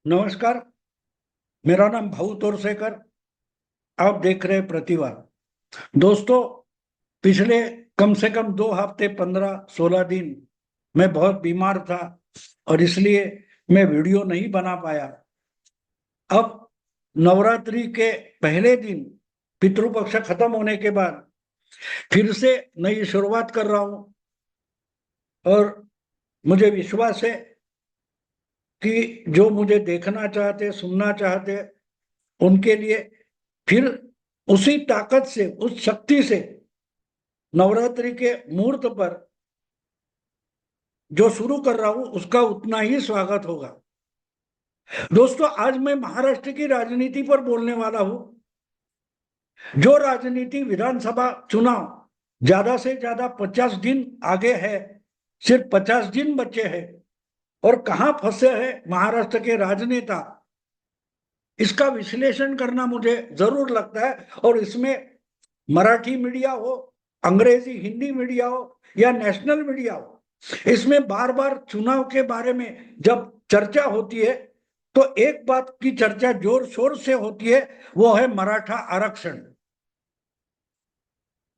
नमस्कार। मेरा नाम भाऊ तोरसेकर। आप देख रहे हैं प्रतिवाद। दोस्तों, पिछले कम से कम 2 हफ्ते 15-16 दिन मैं बहुत बीमार था और इसलिए मैं वीडियो नहीं बना पाया। अब नवरात्रि के पहले दिन पितृपक्ष खत्म होने के बाद फिर से नई शुरुआत कर रहा हूं और मुझे विश्वास है कि जो मुझे देखना चाहते, सुनना चाहते, उनके लिए फिर उसी ताकत से, उस शक्ति से नवरात्रि के मुहूर्त पर जो शुरू कर रहा हूं उसका उतना ही स्वागत होगा। दोस्तों, आज मैं महाराष्ट्र की राजनीति पर बोलने वाला हूं। जो राजनीति विधानसभा चुनाव ज्यादा से ज्यादा 50 दिन आगे है, सिर्फ 50 दिन बचे हैं और कहां फंसे हैं महाराष्ट्र के राजनेता, इसका विश्लेषण करना मुझे जरूर लगता है। और इसमें मराठी मीडिया हो, अंग्रेजी हिंदी मीडिया हो या नेशनल मीडिया हो, इसमें बार बार चुनाव के बारे में जब चर्चा होती है तो एक बात की चर्चा जोर शोर से होती है, वो है मराठा आरक्षण।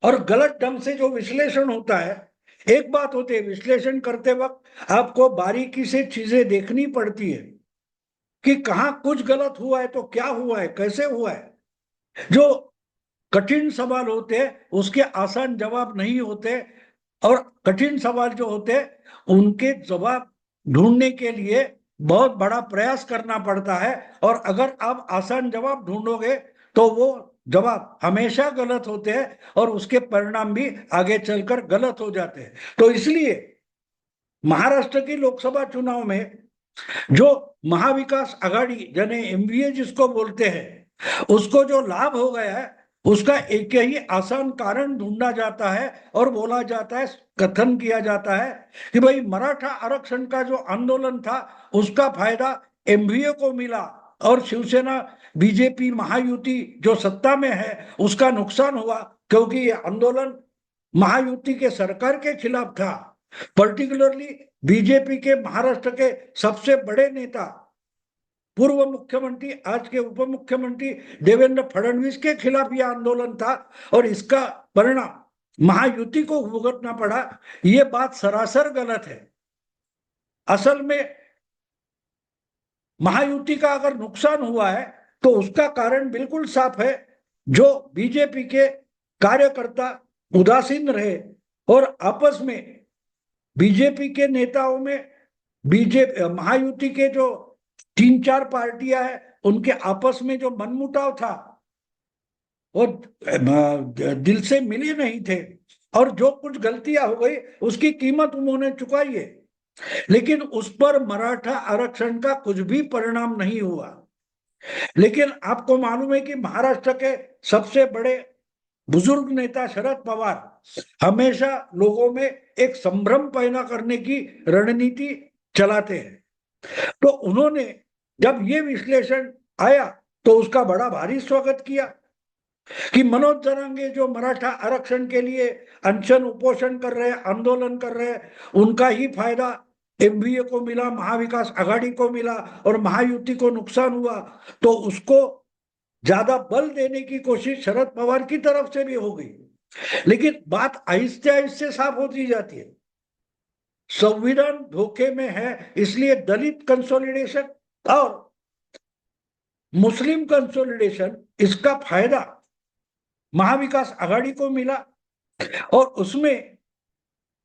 और गलत ढंग से जो विश्लेषण होता है, एक बात होती है विश्लेषण करते वक्त आपको बारीकी से चीजें देखनी पड़ती है कि कहाँ कुछ गलत हुआ है तो क्या हुआ है, कैसे हुआ है। जो कठिन सवाल होते हैं उसके आसान जवाब नहीं होते, और कठिन सवाल जो होते हैं उनके जवाब ढूंढने के लिए बहुत बड़ा प्रयास करना पड़ता है। और अगर आप आसान जवाब ढूंढोगे तो वो जवाब हमेशा गलत होते हैं और उसके परिणाम भी आगे चलकर गलत हो जाते हैं। तो इसलिए महाराष्ट्र की लोकसभा चुनाव में जो महाविकास आघाड़ी यानी एमवीए जिसको बोलते हैं, उसको जो लाभ हो गया है उसका एक ही आसान कारण ढूंढा जाता है और बोला जाता है, कथन किया जाता है कि भाई मराठा आरक्षण का जो आंदोलन था उसका फायदा एमवीए को मिला और शिवसेना बीजेपी महायुति जो सत्ता में है उसका नुकसान हुआ, क्योंकि ये आंदोलन महायुति के सरकार के खिलाफ था। पर्टिकुलरली बीजेपी के महाराष्ट्र के सबसे बड़े नेता, पूर्व मुख्यमंत्री आज के उप मुख्यमंत्री देवेंद्र फडणवीस के खिलाफ यह आंदोलन था और इसका परिणाम महायुति को भुगतना पड़ा। ये बात सरासर गलत है। असल में महायुति का अगर नुकसान हुआ है तो उसका कारण बिल्कुल साफ है। जो बीजेपी के कार्यकर्ता उदासीन रहे और आपस में बीजेपी के नेताओं में, बीजेपी महायुति के जो 3-4 पार्टियां हैं उनके आपस में जो मनमुटाव था वो दिल से मिले नहीं थे, और जो कुछ गलतियां हो गई उसकी कीमत उन्होंने चुकाई है। लेकिन उस पर मराठा आरक्षण का कुछ भी परिणाम नहीं हुआ। लेकिन आपको मालूम है कि महाराष्ट्र के सबसे बड़े बुजुर्ग नेता शरद पवार हमेशा लोगों में एक संभ्रम पैदा करने की रणनीति चलाते हैं। तो उन्होंने जब ये विश्लेषण आया तो उसका बड़ा भारी स्वागत किया कि मनोज जरांगे जो मराठा आरक्षण के लिए अनशन उपोषण कर रहे हैं, आंदोलन कर रहे हैं, उनका ही फायदा एमवीए को मिला, महाविकास आघाड़ी को मिला और महायुति को नुकसान हुआ। तो उसको ज्यादा बल देने की कोशिश शरद पवार की तरफ से भी हो गई। लेकिन बात आहिस्ते आहिस्ते साफ होती जाती है। संविधान धोखे में है, इसलिए दलित कंसोलिडेशन और मुस्लिम कंसोलिडेशन, इसका फायदा महाविकास आघाड़ी को मिला और उसमें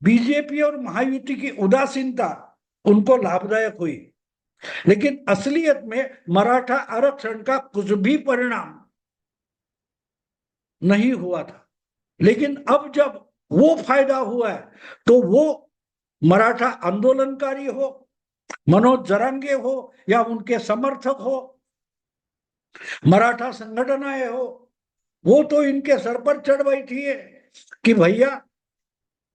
बीजेपी और महायुति की उदासीनता उनको लाभदायक हुई। लेकिन असलियत में मराठा आरक्षण का कुछ भी परिणाम नहीं हुआ था। लेकिन अब जब वो फायदा हुआ है तो वो मराठा आंदोलनकारी हो, मनोज जरांगे हो या उनके समर्थक हो, मराठा संगठनाएं हो, वो तो इनके सर पर चढ़ बैठी है कि भैया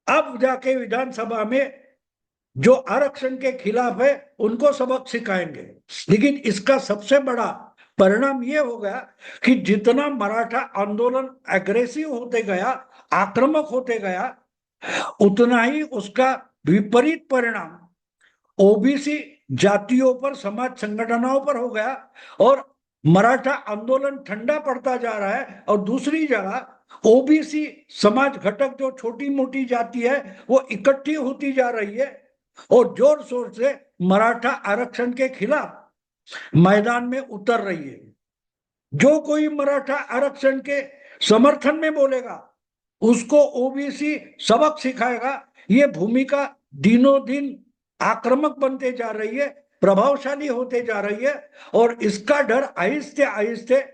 अब जाके विधानसभा में जो आरक्षण के खिलाफ है उनको सबक सिखाएंगे। लेकिन इसका सबसे बड़ा परिणाम ये होगा कि जितना मराठा आंदोलन एग्रेसिव होते गया, आक्रामक होते गया, उतना ही उसका विपरीत परिणाम ओबीसी जातियों पर, समाज संगठनों पर हो गया और मराठा आंदोलन ठंडा पड़ता जा रहा है। और दूसरी जगह ओबीसी समाज घटक जो छोटी मोटी जाति है वो इकट्ठी होती जा रही है और जोर शोर से मराठा आरक्षण के खिलाफ मैदान में उतर रही है। जो कोई मराठा आरक्षण के समर्थन में बोलेगा उसको ओबीसी सबक सिखाएगा। ये भूमिका दिनों दिन आक्रामक बनते जा रही है, प्रभावशाली होते जा रही है और इसका डर आहिस्ते आहिस्ते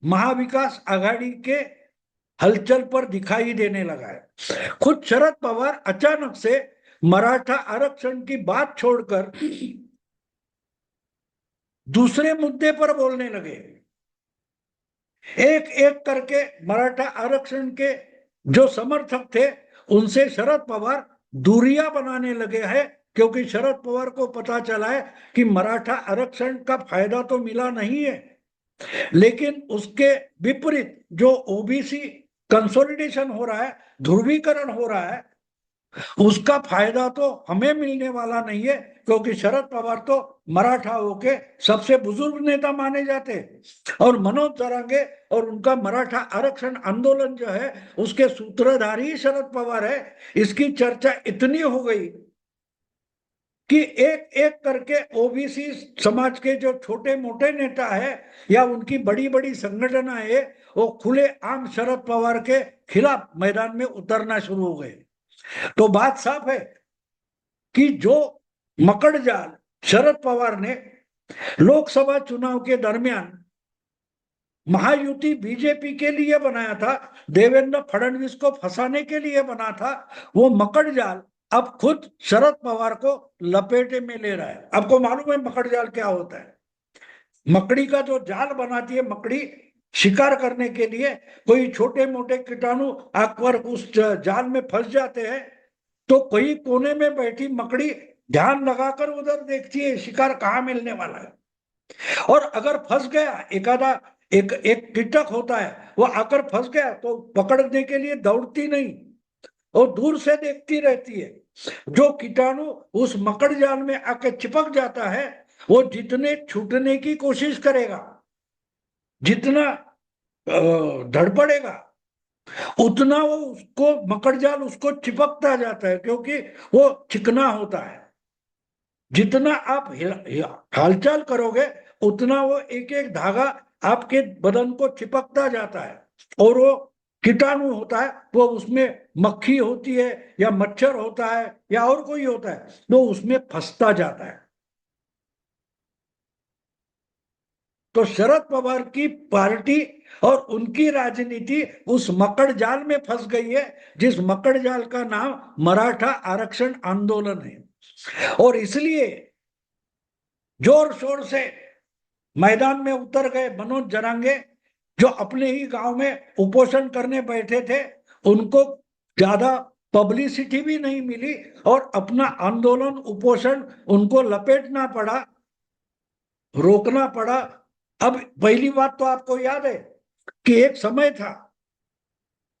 महाविकास आघाड़ी के हलचल पर दिखाई देने लगा है। खुद शरद पवार अचानक से मराठा आरक्षण की बात छोड़कर दूसरे मुद्दे पर बोलने लगे। एक एक करके मराठा आरक्षण के जो समर्थक थे उनसे शरद पवार दूरियां बनाने लगे हैं, क्योंकि शरद पवार को पता चला है कि मराठा आरक्षण का फायदा तो मिला नहीं है, लेकिन उसके विपरीत जो ओबीसी कंसोलिडेशन हो रहा है, ध्रुवीकरण हो रहा है, उसका फायदा तो हमें मिलने वाला नहीं है, क्योंकि शरद पवार तो मराठाओं के सबसे बुजुर्ग नेता माने जाते और मनोज जरांगे और उनका मराठा आरक्षण आंदोलन जो है उसके सूत्रधारी शरद पवार है। इसकी चर्चा इतनी हो गई कि एक एक करके ओबीसी समाज के जो छोटे मोटे नेता है या उनकी बड़ी बड़ी संगठन है वो खुले आम शरद पवार के खिलाफ मैदान में उतरना शुरू हो गए। तो बात साफ है कि जो मकड़जाल शरद पवार ने लोकसभा चुनाव के दरमियान महायुति बीजेपी के लिए बनाया था, देवेंद्र फडणवीस को फंसाने के लिए बना था, वो मकड़जाल अब खुद शरद पवार को लपेटे में ले रहा है। आपको मालूम है मकड़जाल क्या होता है? मकड़ी का जो जाल बनाती है मकड़ी शिकार करने के लिए, कोई छोटे मोटे कीटाणु आकर उस जाल में फंस जाते हैं तो कोई कोने में बैठी मकड़ी ध्यान लगाकर उधर देखती है शिकार कहाँ मिलने वाला है, और अगर फंस गया एकादा एक कीटक होता है वो आकर फंस गया तो पकड़ने के लिए दौड़ती नहीं और दूर से देखती रहती है। जो कीटाणु उस मकड़ जाल में आके चिपक जाता है वो जितने छूटने की कोशिश करेगा, जितना धड़पड़ेगा, उतना वो उसको मकड़ जाल उसको चिपकता जाता है, क्योंकि वो चिकना होता है। जितना आप हालचाल करोगे उतना वो एक एक धागा आपके बदन को चिपकता जाता है और वो कीटाणु होता है वो उसमें मक्खी होती है या मच्छर होता है या और कोई होता है तो उसमें फंसता जाता है। तो शरद पवार की पार्टी और उनकी राजनीति उस मकड़ जाल में फंस गई है जिस मकड़ जाल का नाम मराठा आरक्षण आंदोलन है। और इसलिए जोर शोर से मैदान में उतर गए मनोज जरांगे, जो अपने ही गांव में उपोषण करने बैठे थे। उनको ज्यादा पब्लिसिटी भी नहीं मिली और अपना आंदोलन उपोषण उनको लपेटना पड़ा, रोकना पड़ा। अब पहली बात तो आपको याद है कि एक समय था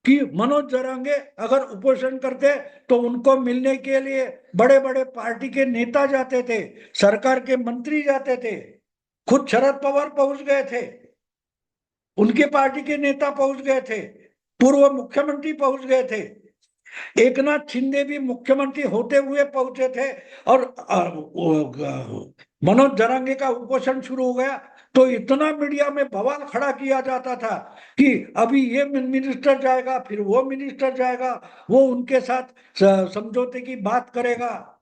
कि मनोज जरांगे अगर उपोषण करते तो उनको मिलने के लिए बड़े बड़े पार्टी के नेता जाते थे, सरकार के मंत्री जाते थे, खुद शरद पवार पहुंच गए थे, उनके पार्टी के नेता पहुंच गए थे, पूर्व मुख्यमंत्री पहुंच गए थे, एकनाथ शिंदे भी मुख्यमंत्री होते हुए पहुंचे थे। और मनोज जरांगे का उपोषण शुरू हो गया तो इतना मीडिया में बवाल खड़ा किया जाता था कि अभी ये मिनिस्टर जाएगा, फिर वो मिनिस्टर जाएगा, वो उनके साथ समझौते की बात करेगा।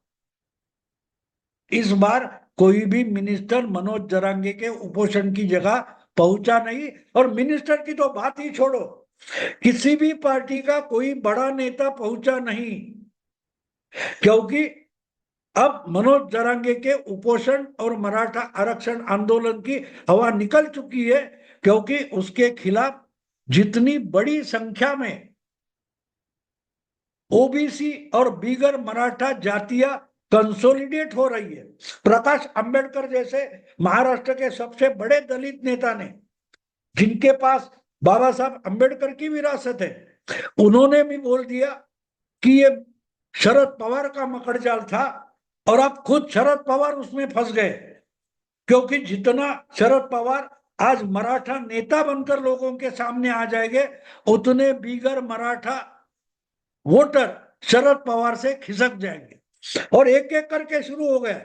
इस बार कोई भी मिनिस्टर मनोज जरांगे के उपोषण की जगह पहुंचा नहीं। और मिनिस्टर की तो बात ही छोड़ो, किसी भी पार्टी का कोई बड़ा नेता पहुंचा नहीं, क्योंकि अब मनोज जरांगे के उपोषण और मराठा आरक्षण आंदोलन की हवा निकल चुकी है, क्योंकि उसके खिलाफ जितनी बड़ी संख्या में ओबीसी और दीगर मराठा जातियां कंसोलिडेट हो रही है। प्रकाश अंबेडकर जैसे महाराष्ट्र के सबसे बड़े दलित नेता ने, जिनके पास बाबा साहब अंबेडकर की विरासत है, उन्होंने भी बोल दिया कि ये शरद पवार का मकड़जाल था और अब खुद शरद पवार उसमें फंस गए, क्योंकि जितना शरद पवार आज मराठा नेता बनकर लोगों के सामने आ जाएंगे, उतने बीगर मराठा वोटर शरद पवार से खिसक जाएंगे और एक एक करके शुरू हो गया।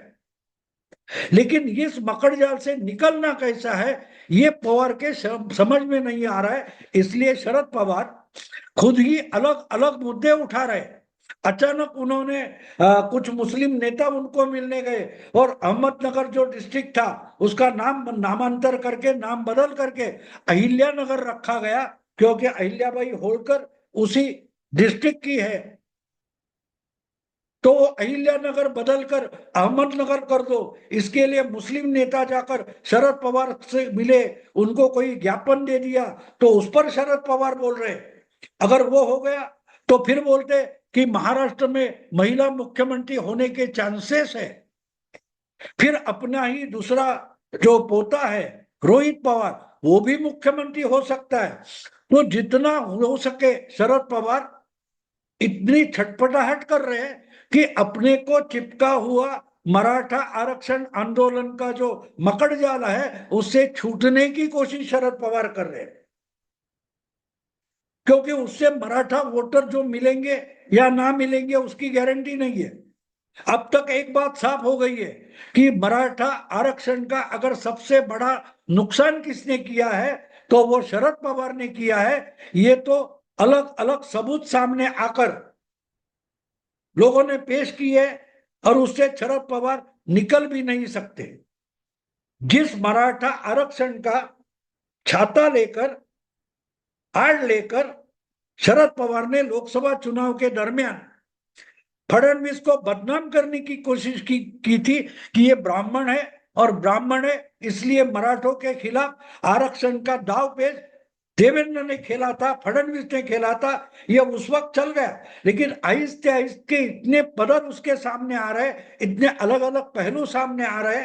लेकिन इस मकड़ जाल से निकलना कैसा है, ये पवार के समझ में नहीं आ रहा है। इसलिए शरद पवार खुद ही अलग अलग मुद्दे उठा रहे। अचानक उन्होंने कुछ मुस्लिम नेता उनको मिलने गए और अहमदनगर जो डिस्ट्रिक्ट था उसका नामांतर करके, नाम बदल करके अहिल्या नगर रखा गया, क्योंकि अहिल्याबाई होलकर उसी डिस्ट्रिक्ट की है। तो अहिल्या नगर बदलकर अहमदनगर कर दो, इसके लिए मुस्लिम नेता जाकर शरद पवार से मिले, उनको कोई ज्ञापन दे दिया, तो उस पर शरद पवार बोल रहे। अगर वो हो गया तो फिर बोलते कि महाराष्ट्र में महिला मुख्यमंत्री होने के चांसेस है। फिर अपना ही दूसरा जो पोता है रोहित पवार, वो भी मुख्यमंत्री हो सकता है। तो जितना हो सके शरद पवार इतनी छटपटाहट कर रहे हैं कि अपने को चिपका हुआ मराठा आरक्षण आंदोलन का जो मकड़ जाल है उससे छूटने की कोशिश शरद पवार कर रहे हैं, क्योंकि उससे मराठा वोटर जो मिलेंगे या ना मिलेंगे उसकी गारंटी नहीं है। अब तक एक बात साफ हो गई है कि मराठा आरक्षण का अगर सबसे बड़ा नुकसान किसने किया है तो वो शरद पवार ने किया है। ये तो अलग अलग सबूत सामने आकर लोगों ने पेश किए और उससे शरद पवार निकल भी नहीं सकते। जिस मराठा आरक्षण का छाता लेकर, आड़ लेकर शरद पवार ने लोकसभा चुनाव के दरमियान फडणवीस को बदनाम करने की कोशिश की थी कि ये ब्राह्मण है और ब्राह्मण है इसलिए मराठों के खिलाफ आरक्षण का दाव पेच देवेंद्र ने खेला था, फडणवीस ने खेला था, ये उस वक्त चल गया। लेकिन आहिस्ते आहिस्ते इतने बदल उसके सामने आ रहे, इतने अलग अलग पहलू सामने आ रहे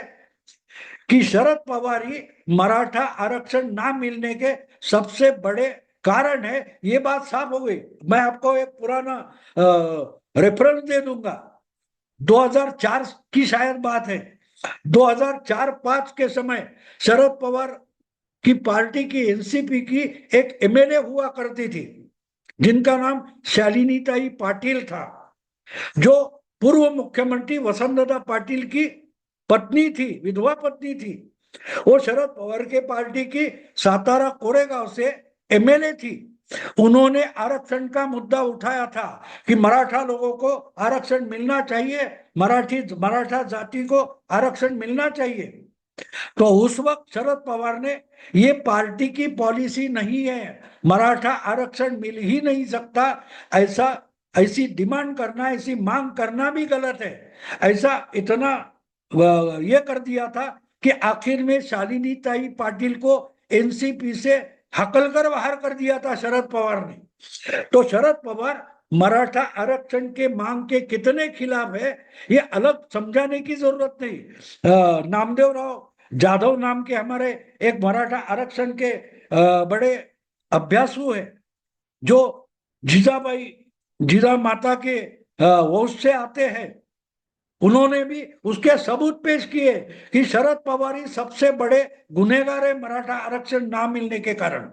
कि शरद पवार ही मराठा आरक्षण ना मिलने के सबसे बड़े कारण है। ये बात साफ हो गई। मैं आपको एक पुराना रेफरेंस दे दूंगा। 2004 की शायद बात है। 2004-5 के समय शरद पवार की पार्टी की, एनसीपी की एक एमएलए हुआ करती थी जिनका नाम शालिनीताई पाटिल था, जो पूर्व मुख्यमंत्री वसुंधरा पाटिल की पत्नी थी, विधवा पत्नी थी। वो शरद पवार के पार्टी की सातारा कोरेगांव से एमएलए थी। उन्होंने आरक्षण का मुद्दा उठाया था कि मराठा लोगों को आरक्षण मिलना चाहिए, मराठा जाति को आरक्षण मिलना चाहिए। तो उस वक्त शरद पवार ने, ये पार्टी की पॉलिसी नहीं है, मराठा आरक्षण मिल ही नहीं सकता, ऐसा ऐसी डिमांड करना, ऐसी मांग करना भी गलत है, ऐसा इतना ये कर दिया था कि आखिर में शालिनीताई पाटिल को एनसीपी से हकल कर बाहर कर दिया था शरद पवार ने। तो शरद पवार मराठा आरक्षण के मांग के कितने खिलाफ है ये अलग समझाने की जरूरत नहीं। नामदेव राव जाधव नाम के हमारे एक मराठा आरक्षण के बड़े अभ्यासु है, जो जीजाबाई, जीजा माता के वंश से आते हैं। उन्होंने भी उसके सबूत पेश किए कि शरद पवार ही सबसे बड़े गुनहगार है मराठा आरक्षण ना मिलने के कारण।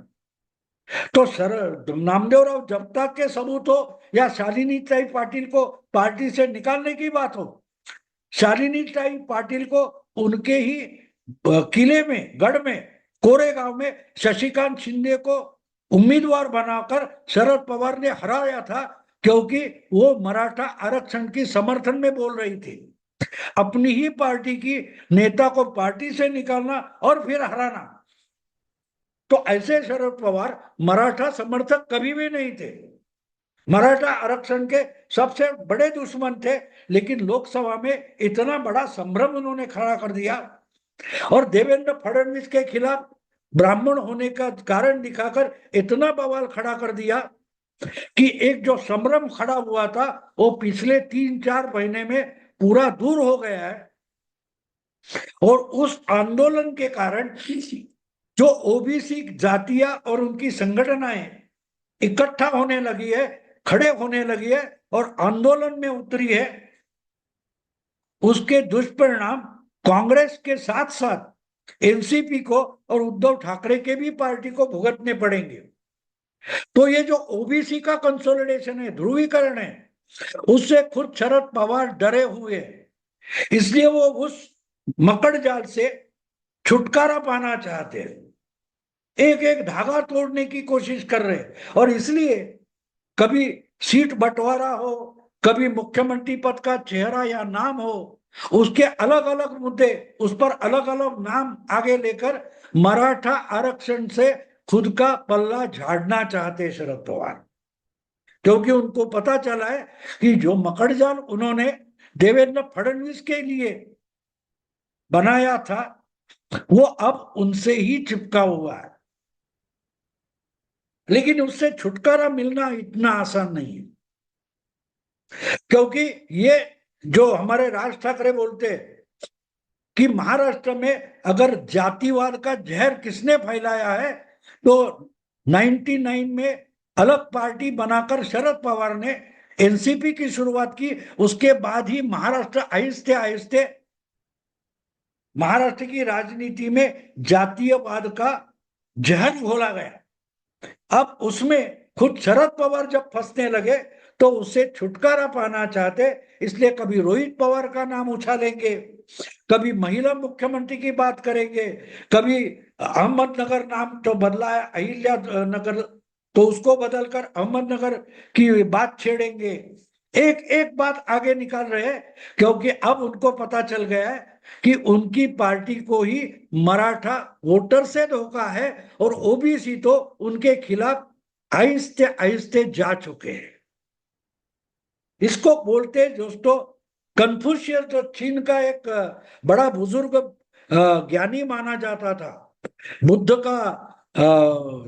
तो नामदेव राव जब तक के सबूत हो या शालिनीताई पाटिल को पार्टी से निकालने की बात हो, शालिनीताई पाटिल को उनके ही किले में, गढ़ में, कोरेगांव में शशिकांत शिंदे को उम्मीदवार बनाकर शरद पवार ने हराया था, क्योंकि वो मराठा आरक्षण की समर्थन में बोल रही थी। अपनी ही पार्टी की नेता को पार्टी से निकालना और फिर हराना, तो ऐसे शरद पवार मराठा समर्थक कभी भी नहीं थे, मराठा आरक्षण के सबसे बड़े दुश्मन थे। लेकिन लोकसभा में इतना बड़ा संभ्रम उन्होंने खड़ा कर दिया और देवेंद्र फडणवीस के खिलाफ ब्राह्मण होने का कारण दिखाकर इतना बवाल खड़ा कर दिया कि एक जो संभ्रम खड़ा हुआ था वो पिछले 3-4 महीने में पूरा दूर हो गया है। और उस आंदोलन के कारण जो ओबीसी जातियां और उनकी संगठनाएं इकट्ठा होने लगी है, खड़े होने लगी है और आंदोलन में उतरी है, उसके दुष्परिणाम कांग्रेस के साथ साथ एनसीपी को और उद्धव ठाकरे के भी पार्टी को भुगतने पड़ेंगे। तो ये जो ओबीसी का कंसोलिडेशन है, ध्रुवीकरण है, उससे खुद शरद पवार डरे हुए हैं, इसलिए वो उस मकड़ जाल से छुटकारा पाना चाहते हैं, एक एक धागा तोड़ने की कोशिश कर रहे हैं। और इसलिए कभी सीट बंटवारा हो, कभी मुख्यमंत्री पद का चेहरा या नाम हो, उसके अलग अलग मुद्दे, उस पर अलग अलग नाम आगे लेकर मराठा आरक्षण से खुद का पल्ला झाड़ना चाहते शरद पवार, क्योंकि उनको पता चला है कि जो मकड़जाल उन्होंने देवेंद्र फडणवीस के लिए बनाया था वो अब उनसे ही चिपका हुआ है। लेकिन उससे छुटकारा मिलना इतना आसान नहीं है, क्योंकि ये जो हमारे राज ठाकरे बोलते हैं कि महाराष्ट्र में अगर जातिवाद का जहर किसने फैलाया है, तो 99 में अलग पार्टी बनाकर शरद पवार ने एनसीपी की शुरुआत की। उसके बाद ही महाराष्ट्र आहिस्ते आहिस्ते महाराष्ट्र की राजनीति में जातीयवाद का जहर घोला गया। अब उसमें खुद शरद पवार जब फंसने लगे तो उससे छुटकारा पाना चाहते, इसलिए कभी रोहित पवार का नाम उछालेंगे, कभी महिला मुख्यमंत्री की बात करेंगे, कभी अहमदनगर नाम तो बदला है अहिल्या नगर, तो उसको बदलकर अहमदनगर की बात छेड़ेंगे, एक एक बात आगे निकाल रहे हैं, क्योंकि अब उनको पता चल गया है कि उनकी पार्टी को ही मराठा वोटर से धोखा है और ओबीसी तो उनके खिलाफ आहिस्ते आहिस्ते जा चुके हैं। इसको बोलते दोस्तों कन्फ्यूशियस, जो चीन का एक बड़ा बुजुर्ग ज्ञानी माना जाता था, बुद्ध का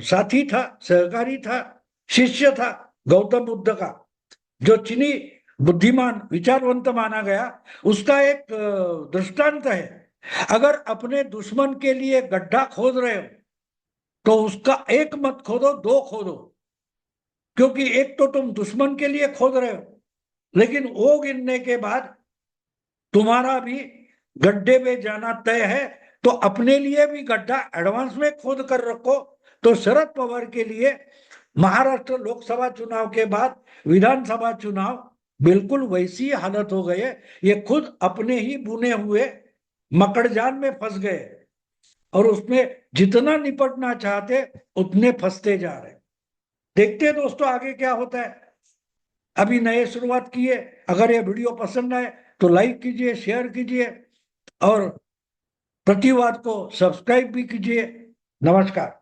साथी था, सहकारी था, शिष्य था गौतम बुद्ध का, जो चीनी बुद्धिमान विचारवंत माना गया, उसका एक दृष्टांत है। अगर अपने दुश्मन के लिए गड्ढा खोद रहे हो तो उसका एक मत खोदो, दो खोदो, क्योंकि एक तो तुम दुश्मन के लिए खोद रहे हो, लेकिन वो गिरने के बाद तुम्हारा भी गड्ढे में जाना तय है, तो अपने लिए भी गड्ढा एडवांस में खोद कर रखो। तो शरद पवार के लिए महाराष्ट्र लोकसभा चुनाव के बाद विधानसभा चुनाव बिल्कुल वैसी हालत हो गई है, ये खुद अपने ही बुने हुए मकड़जाल में फंस गए और उसमें जितना निपटना चाहते उतने फंसते जा रहे। देखते हैं दोस्तों आगे क्या होता है। अभी नए शुरुआत की है, अगर ये वीडियो पसंद आए तो लाइक कीजिए, शेयर कीजिए और प्रतिवाद को सब्सक्राइब भी कीजिए। नमस्कार।